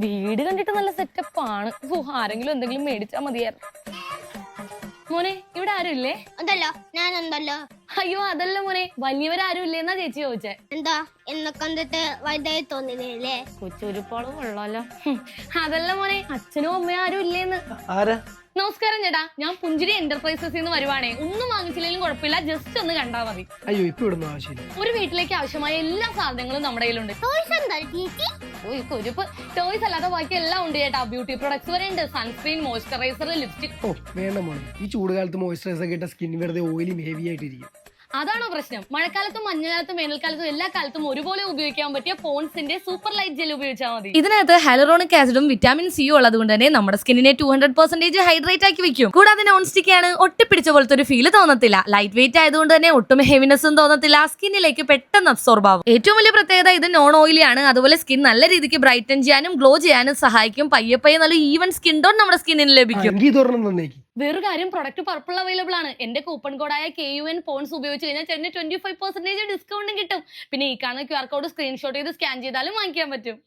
വീട് കണ്ടിട്ട് നല്ല സെറ്റപ്പാണ്. ആരെങ്കിലും എന്തെങ്കിലും മേടിച്ചാ മതിയായിരുന്നു. മോനെ, ഇവിടെ ആരും ഇല്ലേ? അതല്ലോ ഞാനുണ്ടല്ലോ. അയ്യോ അതല്ല മോനെ, വലിയവരാരും ഇല്ലേന്നാ ചേച്ചി ചോദിച്ചേ. എന്താ എന്നെ കണ്ടിട്ട് വലുതായി തോന്നില്ലേ? കൊച്ചുരുപ്പോളം കൊള്ളാലോ. അതല്ല മോനെ, അച്ഛനും അമ്മയും ആരും ഇല്ലേന്ന്. ആരാ? നമസ്കാരം ചേട്ടാ, ഞാൻ പുഞ്ചിരി എന്റർപ്രൈസസ് നിന്ന് വരുവാണേ. ഒന്നും വാങ്ങിച്ചില്ലെങ്കിലും കുഴപ്പമില്ല, ജസ്റ്റ് ഒന്ന് കണ്ടാ മതി. അയ്യോ ഇപ്പൊ ഇടുന്ന ആവശ്യമില്ല. ഒരു വീട്ടിലേക്ക് ആവശ്യമായ എല്ലാ സാധനങ്ങളും നമ്മുടെ കയ്യിലുണ്ട്. ടോയ്സ് അല്ലാതെ ബാക്കി എല്ലാം ഉണ്ട് ചേട്ടാ. ബ്യൂട്ടി പ്രൊഡക്ട്സ് വരെ ഉണ്ട്. Sunscreen, moisturiser, lipstick. ഓ വേണ്ട മോളെ, ഈ ചൂടുകാലത്ത് മോയ്സ്ചറൈസർ ഒക്കെ ഇട്ട സ്കിൻ വെറുതെ ഓയിലും ഹെവി ആയിട്ടിരിക്കും. അതാണോ പ്രശ്നം? മഴക്കാലത്തും മഞ്ഞുകാലത്തും വേനൽക്കാലത്തും എല്ലാ കാലത്തും ഒരുപോലെ ഉപയോഗിക്കാൻ പറ്റിയ പോൺസിന്റെ സൂപ്പർ ലൈറ്റ് ജെൽ ഉപയോഗിച്ചാൽ മതി. ഇതിനകത്ത് ഹൈലറോണിക് ആസിഡും വിറ്റാമിൻ സിയും ഉള്ളത് കൊണ്ട് തന്നെ നമ്മുടെ സ്കിന്നിനെ 200% ഹൈഡ്രേറ്റ് ആക്കി വെക്കും. കൂടാതെ നോൺ സ്റ്റിക്ക് ആണ്, ഒട്ടിപ്പിടിച്ച പോലത്തെ ഒരു ഫീല് തോന്നത്തില്ല. ലൈറ്റ് വെയിറ്റ് ആയതുകൊണ്ട് തന്നെ ഒട്ടും ഹെവിനെസ്സും തോന്നത്തില്ല. സ്കിന്നിലേക്ക് പെട്ടെന്ന് അബ്സോർബ് ആവും. ഏറ്റവും വലിയ പ്രത്യേകത ഇത് നോൺ ഓയിലി ആണ്. അതുപോലെ സ്കിൻ നല്ല രീതിക്ക് ബ്രൈറ്റൻ ചെയ്യാനും ഗ്ലോ ചെയ്യാനും സഹായിക്കും. പയ്യെ പയ്യെ നല്ല ഈവൻ സ്കിൻ ടോൺ നമ്മുടെ സ്കിന്നിന് ലഭിക്കും. വേറൊരു കാര്യം, പ്രൊഡക്റ്റ് പർപ്പിൾ അവൈലബിൾ ആണ്. എന്റെ കൂപ്പൺ കോഡായ KUN പോൺസ് ഉപയോഗിച്ച് കഴിഞ്ഞാൽ ചേട്ടന് 25% ഡിസ്കൗണ്ടും കിട്ടും. പിന്നെ ഈ കാണുന്ന QR കോഡ് സ്ക്രീൻഷോട്ട് ചെയ്ത് സ്കാൻ ചെയ്താലും വാങ്ങിക്കാൻ പറ്റും.